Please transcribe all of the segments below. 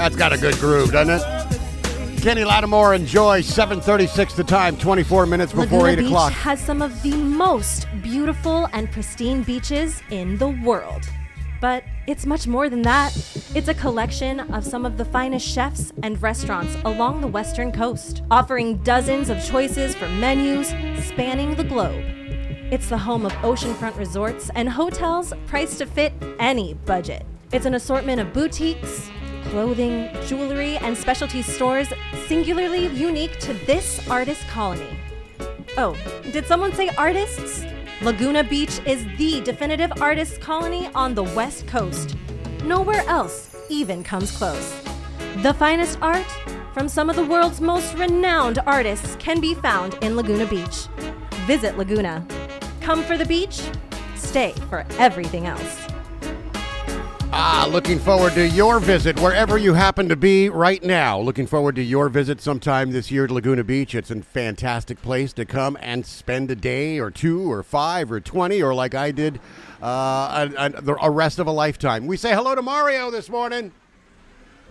That's got a good groove, doesn't it? Kenny Lattimore, enjoy. 7:36 the time, 24 minutes before Laguna 8 o'clock. Beach has some of the most beautiful and pristine beaches in the world. But it's much more than that. It's a collection of some of the finest chefs and restaurants along the western coast, offering dozens of choices for menus spanning the globe. It's the home of oceanfront resorts and hotels priced to fit any budget. It's an assortment of boutiques, clothing, jewelry, and specialty stores singularly unique to this artist colony. Oh, did someone say artists? Laguna Beach is the definitive artist colony on the West Coast. Nowhere else even comes close. The finest art from some of the world's most renowned artists can be found in Laguna Beach. Visit Laguna. Come for the beach, stay for everything else. Looking forward to your visit wherever you happen to be right now. Looking forward to your visit sometime this year to Laguna Beach. It's a fantastic place to come and spend a day or 2 or 5 or 20, or like I did, a rest of a lifetime. We say hello to Mario this morning.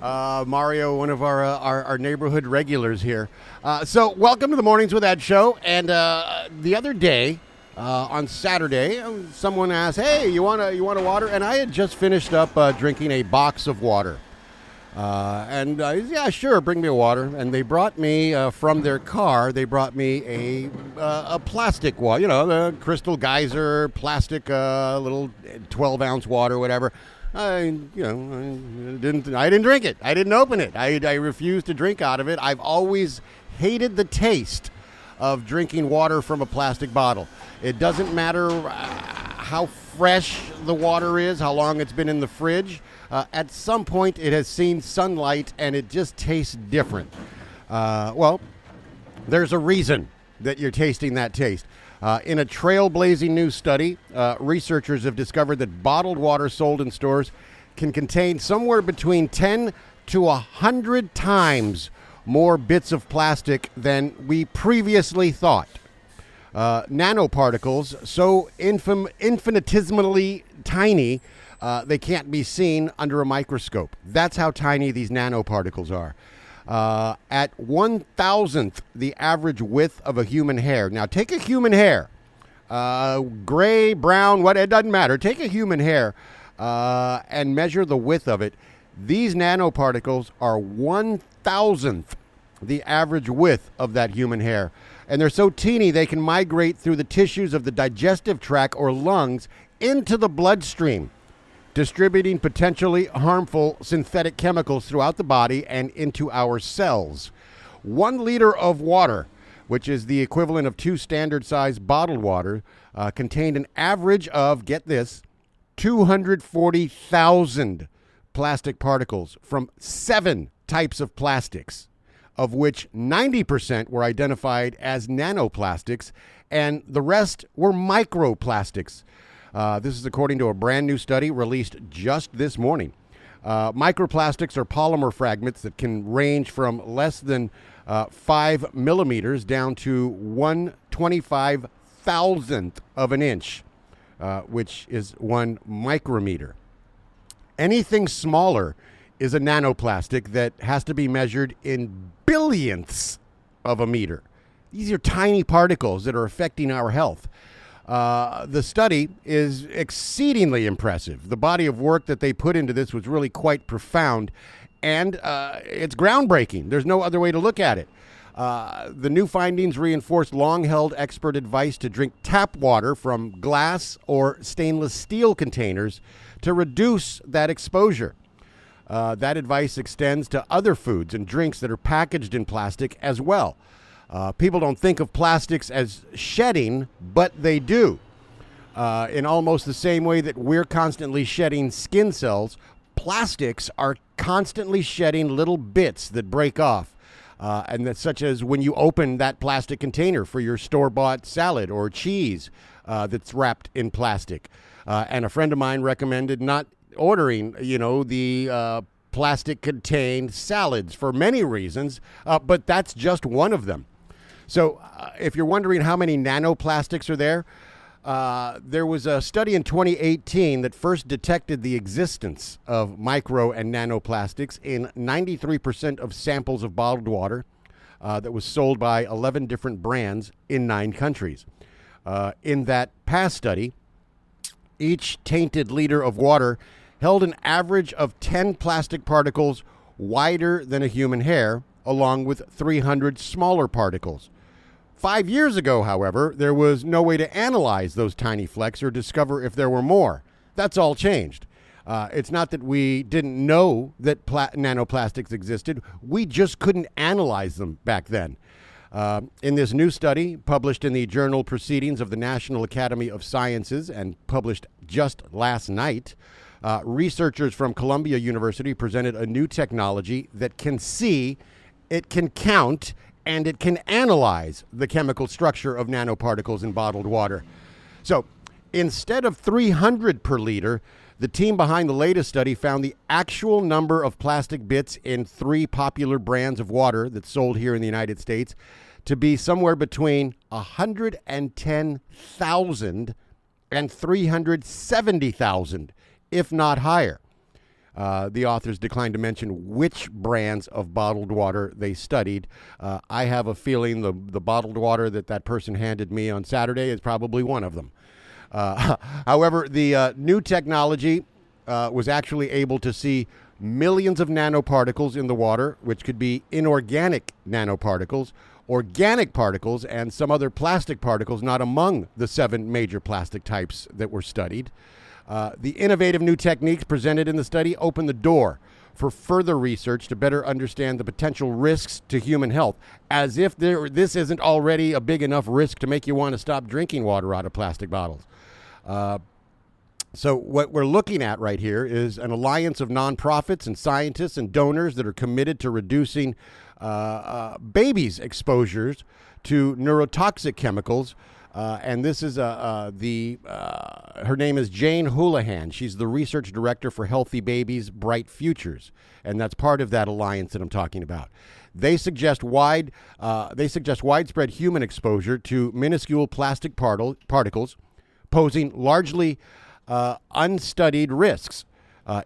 Mario, one of our neighborhood regulars here. So welcome to the Mornings with Ed show. And the other day, on Saturday, someone asked, "Hey, you want a water?" And I had just finished up drinking a box of water, and yeah, sure, bring me a water. And they brought me from their car. They brought me a plastic water, the Crystal Geyser plastic little 12-ounce water, whatever. I didn't drink it. I didn't open it. I refused to drink out of it. I've always hated the taste of drinking water from a plastic bottle. It doesn't matter how fresh the water is, how long it's been in the fridge. At some point, it has seen sunlight, and it just tastes different. Well, there's a reason that you're tasting that taste. In a trailblazing new study, researchers have discovered that bottled water sold in stores can contain somewhere between 10 to 100 times more bits of plastic than we previously thought. Nanoparticles, so infinitesimally tiny, they can't be seen under a microscope. That's how tiny these nanoparticles are. At 1,000th the average width of a human hair. Now, take a human hair, gray, brown, it doesn't matter. Take a human hair and measure the width of it. These nanoparticles are 1,000th the average width of that human hair. And they're so teeny they can migrate through the tissues of the digestive tract or lungs into the bloodstream, distributing potentially harmful synthetic chemicals throughout the body and into our cells. 1 liter of water, which is the equivalent of 2 standard-sized bottled water, contained an average of, get this, 240,000 plastic particles from 7 types of plastics, of which 90% were identified as nanoplastics, and the rest were microplastics. This is according to a brand new study released just this morning. Microplastics are polymer fragments that can range from less than 5 millimeters down to 1/25,000th of an inch, which is 1 micrometer. Anything smaller is a nanoplastic that has to be measured in billionths of a meter. These are tiny particles that are affecting our health. The study is exceedingly impressive. The body of work that they put into this was really quite profound, and it's groundbreaking. There's no other way to look at it. The new findings reinforce long-held expert advice to drink tap water from glass or stainless steel containers to reduce that exposure. That advice extends to other foods and drinks that are packaged in plastic as well. People don't think of plastics as shedding, but they do. In almost the same way that we're constantly shedding skin cells, plastics are constantly shedding little bits that break off. And that's such as when you open that plastic container for your store-bought salad or cheese that's wrapped in plastic. And a friend of mine recommended not ordering, the plastic-contained salads for many reasons, but that's just one of them. So if you're wondering how many nanoplastics are there, There was a study in 2018 that first detected the existence of micro and nanoplastics in 93% of samples of bottled water that was sold by 11 different brands in 9 countries. In that past study, each tainted liter of water held an average of 10 plastic particles wider than a human hair, along with 300 smaller particles. 5 years ago, however, there was no way to analyze those tiny flecks or discover if there were more. That's all changed. It's not that we didn't know that nanoplastics existed. We just couldn't analyze them back then. In this new study, published in the journal Proceedings of the National Academy of Sciences and published just last night, researchers from Columbia University presented a new technology that can see, it can count, and it can analyze the chemical structure of nanoparticles in bottled water. So instead of 300 per liter, the team behind the latest study found the actual number of plastic bits in 3 popular brands of water that's sold here in the United States to be somewhere between 110,000 and 370,000, if not higher. The authors declined to mention which brands of bottled water they studied. I have a feeling the bottled water that person handed me on Saturday is probably one of them. However, the new technology was actually able to see millions of nanoparticles in the water, which could be inorganic nanoparticles, organic particles, and some other plastic particles not among the 7 major plastic types that were studied. The innovative new techniques presented in the study opened the door for further research to better understand the potential risks to human health, as if this isn't already a big enough risk to make you want to stop drinking water out of plastic bottles. So what we're looking at right here is an alliance of nonprofits and scientists and donors that are committed to reducing babies' exposures to neurotoxic chemicals. And this is her name is Jane Houlihan. She's the research director for Healthy Babies, Bright Futures, and that's part of that alliance that I'm talking about. They suggest widespread human exposure to minuscule plastic particles, posing largely unstudied risks.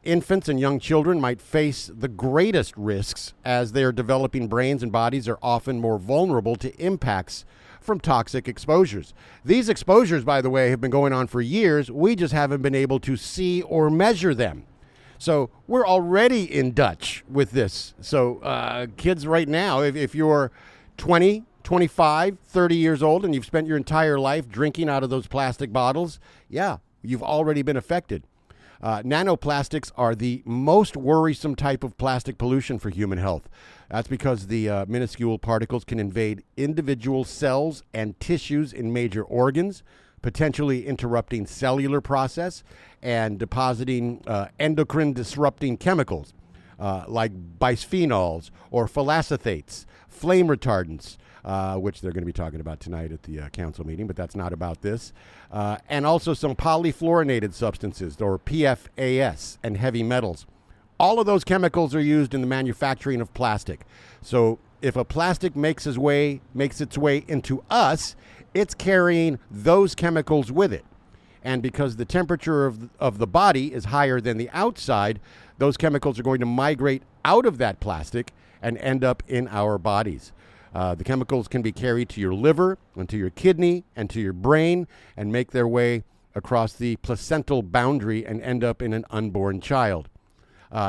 Infants and young children might face the greatest risks as their developing brains and bodies are often more vulnerable to impacts from toxic exposures. These exposures, by the way, have been going on for years. We just haven't been able to see or measure them. So we're already in Dutch with this. So kids right now, if you're 20, 25, 30 years old and you've spent your entire life drinking out of those plastic bottles, yeah, you've already been affected. Nanoplastics are the most worrisome type of plastic pollution for human health. That's because the minuscule particles can invade individual cells and tissues in major organs, potentially interrupting cellular process and depositing endocrine disrupting chemicals like bisphenols or phthalacetates, flame retardants, which they're going to be talking about tonight at the council meeting, but that's not about this. And also some polyfluorinated substances, or PFAS, and heavy metals. All of those chemicals are used in the manufacturing of plastic. So if a plastic makes its way into us, it's carrying those chemicals with it. And because the temperature of the body is higher than the outside, those chemicals are going to migrate out of that plastic and end up in our bodies. The chemicals can be carried to your liver and to your kidney and to your brain and make their way across the placental boundary and end up in an unborn child.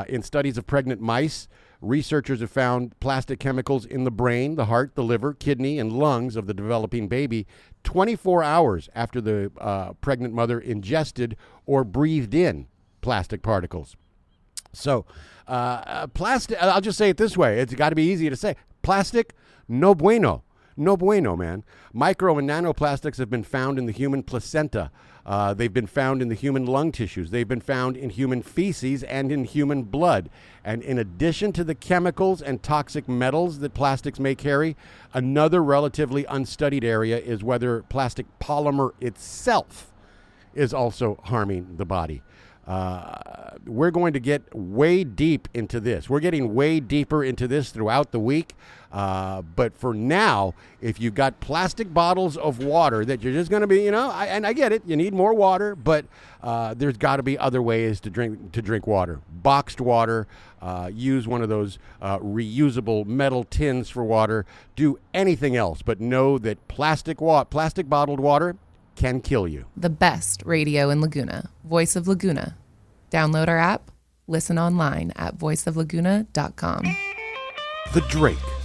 In studies of pregnant mice, researchers have found plastic chemicals in the brain, the heart, the liver, kidney, and lungs of the developing baby 24 hours after the pregnant mother ingested or breathed in plastic particles. So plastic, I'll just say it this way. It's got to be easy to say. Plastic, no bueno. No bueno, man. Micro and nanoplastics have been found in the human placenta. They've been found in the human lung tissues. They've been found in human feces and in human blood. And in addition to the chemicals and toxic metals that plastics may carry, another relatively unstudied area is whether plastic polymer itself is also harming the body. we're going to get way deep into this. We're getting way deeper into this throughout the week. But for now, if you've got plastic bottles of water that you're just going to be, and I get it, you need more water, but there's got to be other ways to drink water. Boxed water, use one of those reusable metal tins for water. Do anything else, but know that plastic bottled water can kill you. The best radio in Laguna, Voice of Laguna. Download our app, listen online at voiceoflaguna.com. The Drake